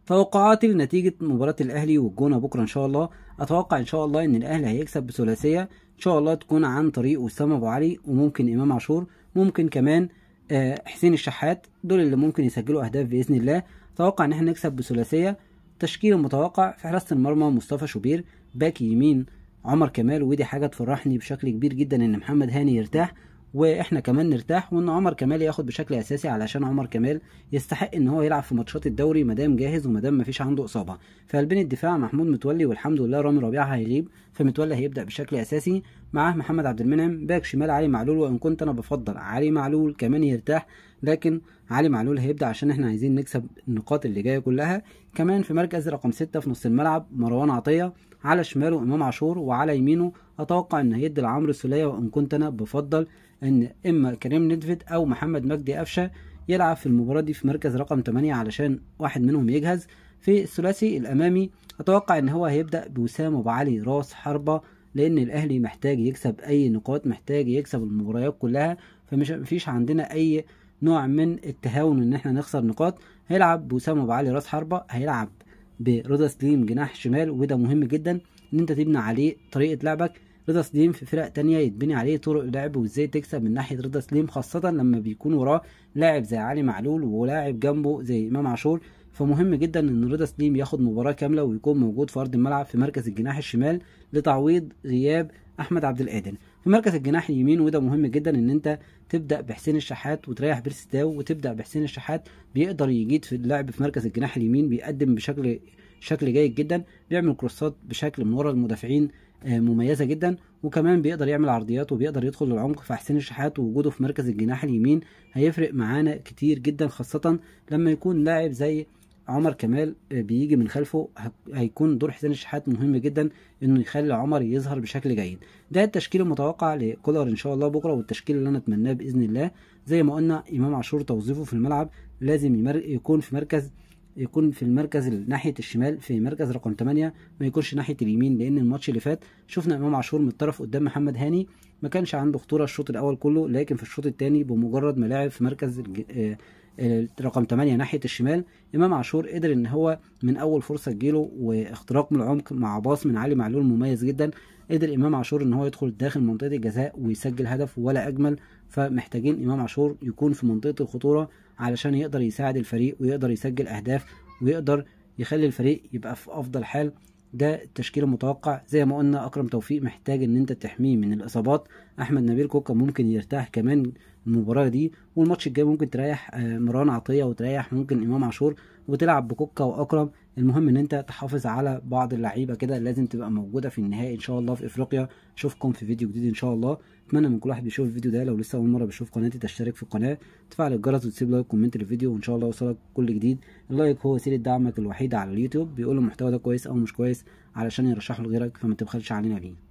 توقعاتي لنتيجة مباراة الأهلي والجونة بكرة إن شاء الله، أتوقع إن شاء الله إن الأهلي هيكسب بثلاثية إن شاء الله، تكون عن طريق وسام أبو علي وممكن إمام عاشور، ممكن كمان حسين الشحات، دول اللي ممكن يسجلوا أهداف بإذن الله. أتوقع إن احنا نكسب بثلاثية. تشكيل المتوقع: في حراسة المرمى مصطفى شوبير، باك يمين عمر كمال، ودي حاجة تفرحني بشكل كبير جدا إن محمد هاني يرتاح واحنا كمان نرتاح، وان عمر كمال ياخد بشكل اساسي، علشان عمر كمال يستحق ان هو يلعب في ماتشات الدوري مادام جاهز ومادام مفيش عنده اصابه. في قلبين الدفاع محمود متولي، والحمد لله رامي ربيعه هيغيب، فمتولي هيبدا بشكل اساسي، معاه محمد عبد المنعم. باك شمال علي معلول، وان كنت انا بفضل علي معلول كمان يرتاح، لكن علي معلول هيبدا عشان احنا عايزين نكسب النقاط اللي جايه كلها. كمان في مركز رقم 6 في نص الملعب مروان عطيه، على شماله امام عاشور، وعلى يمينه اتوقع ان هيدي لعمرو السوليه، وان كنت انا بفضل ان اما كريم ندفد او محمد مجدي قفشه يلعب في المباراه دي في مركز رقم 8 علشان واحد منهم يجهز. في الثلاثي الامامي اتوقع ان هو هيبدا بوسام ابو علي راس حربه، لان الاهلي محتاج يكسب اي نقاط، محتاج يكسب المباريات كلها، فمش مفيش عندنا اي نوع من التهاون ان احنا نخسر نقاط. هيلعب بوسام ابو علي راس حربه، هيلعب برضا سليم جناح شمال، وده مهم جدا ان انت تبني عليه طريقه لعبك. رضا سليم في فرق تانية يتبني عليه طرق لعب وازاي تكسب من ناحية رضا سليم، خاصة لما بيكون وراه لاعب زي علي معلول ولاعب جنبه زي امام عاشور، فمهم جدا ان رضا سليم ياخد مباراة كاملة ويكون موجود في ارض الملعب في مركز الجناح الشمال لتعويض غياب احمد عبد القادر. في مركز الجناح اليمين، وده مهم جدا ان انت تبدا بحسين الشحات وتريح بيرسي تاو وتبدا بحسين الشحات، بيقدر يجيد في اللعب في مركز الجناح اليمين، بيقدم بشكل جيد جدا، بيعمل كروسات بشكل من ورا المدافعين مميزه جدا، وكمان بيقدر يعمل عرضيات وبيقدر يدخل للعمق. فحسين الشحات ووجوده في مركز الجناح اليمين هيفرق معانا كتير جدا، خاصه لما يكون لاعب زي عمر كمال بيجي من خلفه، هيكون دور حسين الشحات مهم جدا انه يخلي عمر يظهر بشكل جيد. ده التشكيل المتوقع لكولر ان شاء الله بكره، والتشكيل اللي انا اتمناه باذن الله. زي ما قلنا امام عاشور توظيفه في الملعب لازم يكون في المركز ناحية الشمال في مركز رقم 8، ما يكونش ناحية اليمين، لأن الماتش اللي فات شفنا إمام عاشور متطرف قدام محمد هاني، ما كانش عنده خطورة الشوط الأول كله، لكن في الشوط الثاني بمجرد ما لعب في مركز رقم 8 ناحية الشمال، إمام عاشور قدر إن هو من أول فرصة تجيله واختراق من العمق مع باص من علي معلول مميز جدا، قدر إمام عاشور إن هو يدخل داخل منطقة الجزاء ويسجل هدف ولا أجمل. فمحتاجين إمام عاشور يكون في منطقة الخطورة علشان يقدر يساعد الفريق ويقدر يسجل أهداف ويقدر يخلي الفريق يبقى في أفضل حال. ده التشكيل المتوقع. زي ما قلنا أكرم توفيق محتاج إن أنت تحميه من الإصابات، أحمد نبيل كوكا ممكن يرتاح كمان المباراة دي، والماتش الجاي ممكن تريح مروان عطية وتريح ممكن إمام عاشور وتلعب بكوكا وأكرم. المهم إن أنت تحافظ على بعض اللعيبة كده لازم تبقى موجودة في النهائي إن شاء الله في إفريقيا. أشوفكم في فيديو جديد إن شاء الله. أتمنى من كل واحد بيشوف الفيديو ده لو لسه أول مرة بيشوف قناتي تشترك في القناة، تفعل الجرس وتسيب لايك كومنت للفيديو، وإن شاء الله يوصلك كل جديد. اللايك هو وسيلة دعمك الوحيدة على اليوتيوب، بيقول المحتوى ده كويس أو مش كويس علشان يرشحه لغيرك، فما تبخلش علينا بيه.